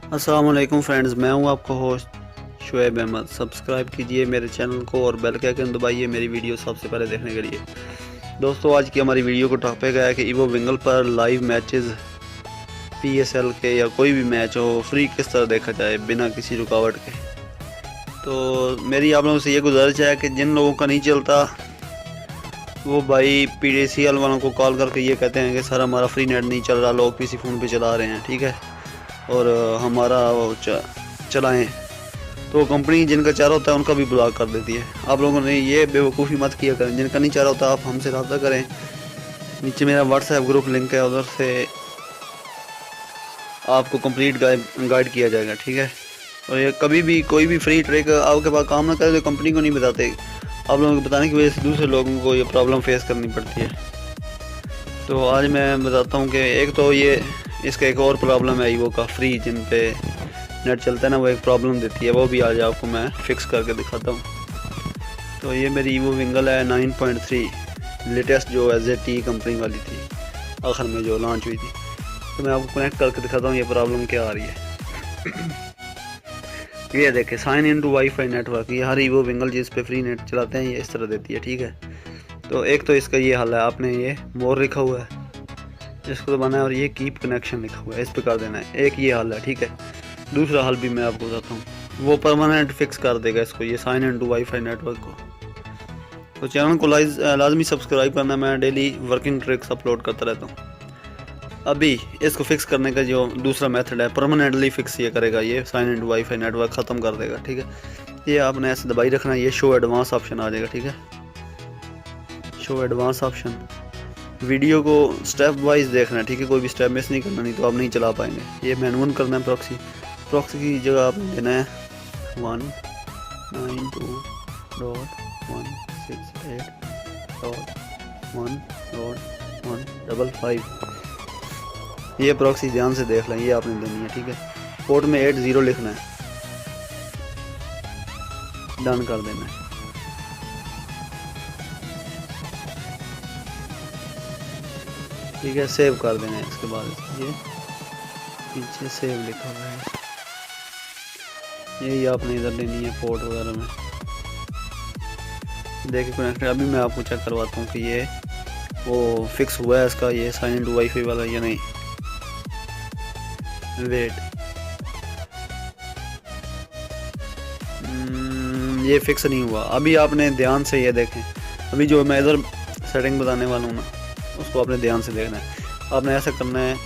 अस्सलाम वालेकुम फ्रेंड्स, मैं हूं आपका होस्ट शुएब अहमद। सब्सक्राइब कीजिए मेरे चैनल को और बेल के आइकन दबाइए मेरी वीडियो सबसे पहले देखने के लिए। दोस्तों, आज की हमारी वीडियो का टॉपिक है कि ईवो विंगल पर लाइव मैचेस पीएसएल के या कोई भी मैच हो फ्री किस तरह देखा जाए बिना किसी रुकावट के। तो मेरी आप लोगों से ये गुजारिश है कि जिन लोगों का नहीं चलता वो भाई पीडीसीएल वालों को कॉल करके ये कहते हैं कि सर हमारा फ्री नेट नहीं चल रहा, लोग पीसी फ़ोन पे चला रहे हैं, ठीक है, और हमारा वो चलाएँ, तो कंपनी जिनका चाह रहा होता है उनका भी ब्लॉक कर देती है। आप लोगों ने ये बेवकूफ़ी मत किया करें, जिनका नहीं चाह रहा होता आप हमसे रब्ता करें। नीचे मेरा व्हाट्सएप ग्रुप लिंक है, उधर से आपको कंप्लीट गाइड किया जाएगा, ठीक है। और ये कभी भी कोई भी फ्री ट्रिक आपके पास काम ना करे तो कंपनी को नहीं बताते, आप लोगों को बताने की वजह से दूसरे लोगों को ये प्रॉब्लम फेस करनी पड़ती है। तो आज मैं बताता हूँ कि एक तो ये इसका एक और प्रॉब्लम है ईवो का फ्री जिन पे नेट चलता है ना, वो एक प्रॉब्लम देती है, वो भी आज आपको मैं फिक्स करके दिखाता हूँ। तो ये मेरी ईवो विंगल है 9.3 लेटेस्ट, जो एज़ कंपनी वाली थी आखिर में जो लॉन्च हुई थी। तो मैं आपको कनेक्ट करके दिखाता हूँ ये प्रॉब्लम क्या आ रही है। ये देखें, sign in to WiFi network, ये हर ईवो विंगल जिस पे फ्री नेट चलाते हैं ये इस तरह देती है, ठीक है। तो एक तो इसका ये हल है, आपने ये मोर लिखा हुआ है इसको दबाना है और ये कीप कनेक्शन लिखा हुआ है इस पर कर देना है, एक ये हल है, ठीक है। दूसरा हल भी मैं आपको बताता हूँ, वो परमानेंट फिक्स कर देगा इसको, ये sign in to WiFi network को। तो चैनल को लाजमी सब्सक्राइब करना, मैं डेली वर्किंग ट्रिक्स अपलोड करता रहता हूँ। अभी इसको फिक्स करने का जो दूसरा मेथड है, परमानेंटली फिक्स ये करेगा, ये sign in to WiFi network ख़त्म कर देगा, ठीक है। ये आपने ऐसे दबाई रखना है, ये शो एडवांस ऑप्शन आ जाएगा, ठीक है। शो एडवांस ऑप्शन, वीडियो को स्टेप वाइज देखना है, ठीक है, कोई भी स्टेप मिस नहीं करना, नहीं तो आप नहीं चला पाएंगे। ये मैनुअल करना है, प्रॉक्सी की जगह आपने देना है 192.168.1.155। ये प्रॉक्सी ध्यान से देख लें, ये आपने देनी है, ठीक है। पोर्ट में 80 लिखना है, डन कर देना है। ठीक है, सेव कर देना है। इसके बाद ये पीछे सेव लिखा हुआ है, यही आपने इधर लेनी है पोर्ट वगैरह में। देखिए कनेक्ट, अभी मैं आपको चेक करवाता हूँ कि ये वो फिक्स हुआ है इसका, ये साइन इन टू वाईफाई वाला या नहीं। वेट, ये फिक्स नहीं हुआ अभी। आपने ध्यान से ये देखें, अभी जो मैं इधर सेटिंग बताने वाला हूँ ना, उसको आपने ध्यान से देखना है। आपने ऐसा करना है,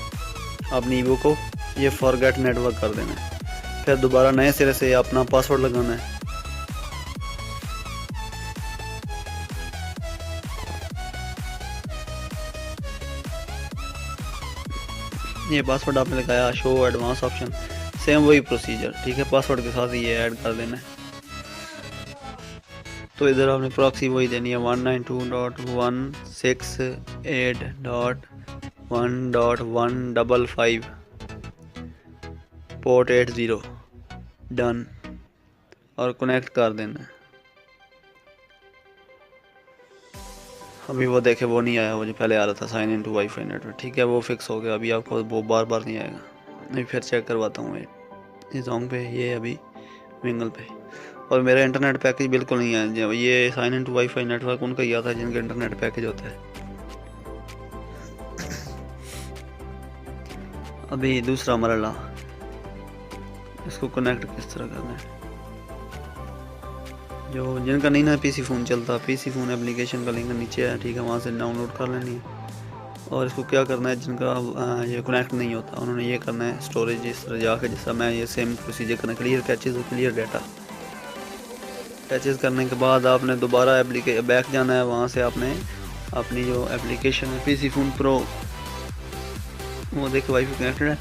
अपनी ईवो को ये फॉरगेट नेटवर्क कर देना है, फिर दोबारा नए सिरे से अपना पासवर्ड लगाना है। ये पासवर्ड आपने लगाया, शो एडवांस ऑप्शन, सेम वही प्रोसीजर, ठीक है, पासवर्ड के साथ ये ऐड कर देना है। तो इधर आपने प्रॉक्सी वही देनी है 192.168.1.155 पोर्ट 80, डन, और कनेक्ट कर देना है। अभी वो देखे वो नहीं आया, वो जो पहले आ रहा था sign in to WiFi network, ठीक है, वो फिक्स हो गया। अभी आपको वो बार बार नहीं आएगा। मैं फिर चेक करवाता हूँ ये जोंग पे, ये अभी विंगल पे, और मेरा इंटरनेट पैकेज बिल्कुल नहीं है। जब ये sign in to WiFi network उनका ही आता है जिनका इंटरनेट पैकेज होता है। अभी दूसरा मरला, इसको कनेक्ट किस तरह करना है, जो जिनका नहीं ना पीसी फ़ोन चलता, पीसी फ़ोन एप्लीकेशन का लिंक नीचे है, ठीक है, वहाँ से डाउनलोड कर लेनी है। और इसको क्या करना है, जिनका ये कनेक्ट नहीं होता उन्होंने ये करना है, स्टोरेज इस तरह जाके, जैसा मैं ये सेम प्रोसीजर करना, क्लियर कैचेज और क्लियर डाटा। कैचेज करने के बाद आपने दोबारा बैक जाना है, वहाँ से आपने अपनी जो एप्लीकेशन है पीसी फ़ोन प्रो, वो देखो वाईफाई कनेक्टेड है,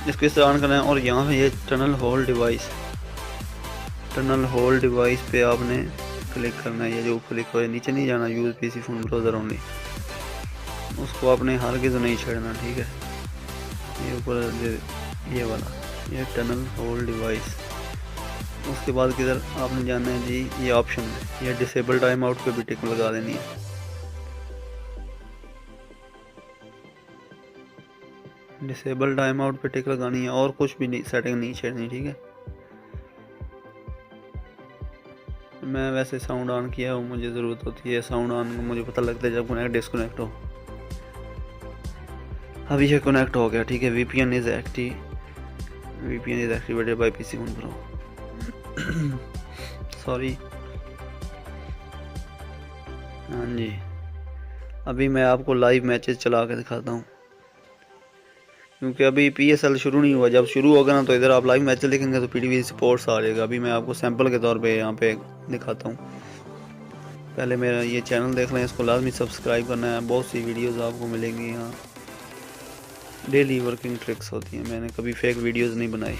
इसको इस तरह ऑन करना है। और यहाँ पे ये टनल होल्ड डिवाइस पे आपने क्लिक करना है, ये जो ऊपर लिखा है, नीचे नहीं जाना, use PC phone browser only, उसको आपने हरगिज़ नहीं छेड़ना, ठीक है। ये ऊपर ये वाला, ये टनल होल्ड डिवाइस, उसके बाद किधर आपने जाना है जी, ये ऑप्शन है, ये डिसेबल टाइम आउट पे भी टिक लगा देनी है। डिसेबल टाइम आउट पे टिक लगानी है और कुछ भी नहीं, सेटिंग नहीं छेड़नी, ठीक है। मैं वैसे साउंड ऑन किया हूँ, मुझे ज़रूरत होती है साउंड ऑन, मुझे पता लगता है जब कनेक्ट डिस्कनेक्ट हो। अभी ये कनेक्ट हो गया, ठीक है। VPN is activated by PC on pro. Sorry. हाँ जी, अभी मैं आपको लाइव मैचेस चला के दिखाता हूँ, क्योंकि अभी PSL शुरू नहीं हुआ। जब शुरू होगा ना तो इधर आप लाइव मैचेस देखेंगे तो PTV स्पोर्ट्स आ जाएगा। अभी मैं आपको सैंपल के तौर पे यहाँ पे दिखाता हूँ। पहले मेरा ये चैनल देख लें, इसको लाजमी सब्सक्राइब करना है। बहुत सी वीडियोस आपको मिलेंगी यहाँ, डेली वर्किंग ट्रिक्स होती हैं। मैंने कभी फेक वीडियोस नहीं बनाई।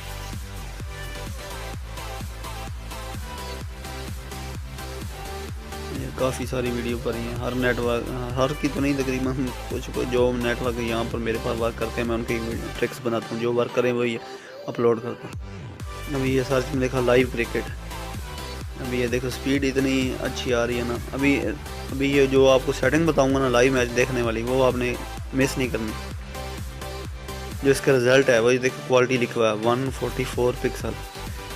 ये काफ़ी सारी वीडियो पर ही हैं, हर नेटवर्क, हर की तो नहीं, तकरीबन कुछ जो नेटवर्क यहाँ पर मेरे पास वर्क करते हैं मैं उनकी ट्रिक्स बनाता हूँ। जो वर्क करें वही अपलोड करता हूँ। अभी ये सर्च में लिखा लाइव क्रिकेट। अभी ये देखो स्पीड इतनी अच्छी आ रही है ना। अभी ये जो आपको सेटिंग बताऊंगा ना लाइव मैच देखने वाली, वो आपने मिस नहीं करनी। जो इसका रिजल्ट है वही देखो, क्वालिटी लिखा हुआ है 144 पिक्सल,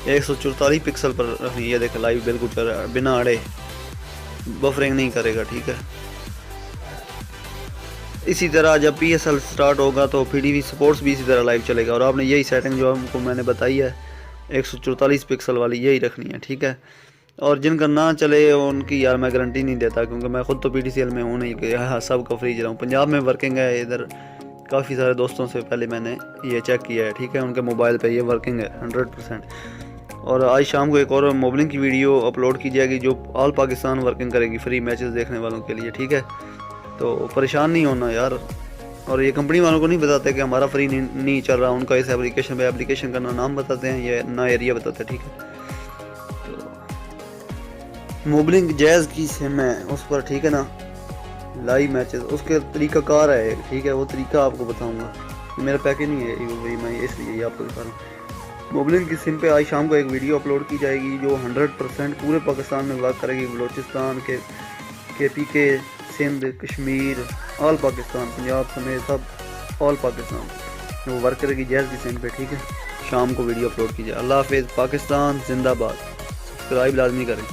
144 पिक्सल पर रखनी। ये देखो लाइव बिल्कुल चल रहा है, बिना अड़े, बफरिंग नहीं करेगा, ठीक है। इसी तरह जब PSL स्टार्ट होगा तो PTV स्पोर्ट्स भी इसी तरह लाइव चलेगा। और आपने यही सेटिंग जो हमको मैंने बताई है 144 पिक्सल वाली, यही रखनी है, ठीक है। और जिनका ना चले उनकी यार मैं गारंटी नहीं देता, क्योंकि मैं ख़ुद तो PTCL में हूँ नहीं कि हाँ सब का फ्री रहा हूँ। पंजाब में वर्किंग है, इधर काफ़ी सारे दोस्तों से पहले मैंने ये चेक किया है, ठीक है। उनके मोबाइल पे ये वर्किंग है 100%। और आज शाम को एक और मोबलिंग की वीडियो अपलोड की जाएगी जो ऑल पाकिस्तान वर्किंग करेगी फ्री मैचेस देखने वालों के लिए, ठीक है। तो परेशान नहीं होना यार। और ये कंपनी वालों को नहीं बताते कि हमारा फ्री नहीं चल रहा, उनका इस एप्लीकेशन पे एप्लीकेशन का नाम बताते हैं, ये ना एरिया बताते हैं, ठीक है। तो मोबलिंग जैज़ की सिम है उस पर, ठीक है ना, लाइव मैचेस उसके तरीका कार है, ठीक है। वो तरीका आपको बताऊंगा, मेरा पैकेज नहीं है वही, मैं इसलिए ये आपको दिखा रहा हूँ। मोबलिंग की सिम पे आज शाम को एक वीडियो अपलोड की जाएगी जो 100% पूरे पाकिस्तान में वर्क करेगी। बलोचिस्तान के KPK, सिंध, कश्मीर, ऑल पाकिस्तान, पंजाब समेत सब ऑल पाकिस्तान वो वर्क करेगी जैज़ की सिम पे, ठीक है। शाम को वीडियो अपलोड की जाए। अल्लाह हाफिज़, पाकिस्तान जिंदाबाद। सब्सक्राइब लाजमी करें।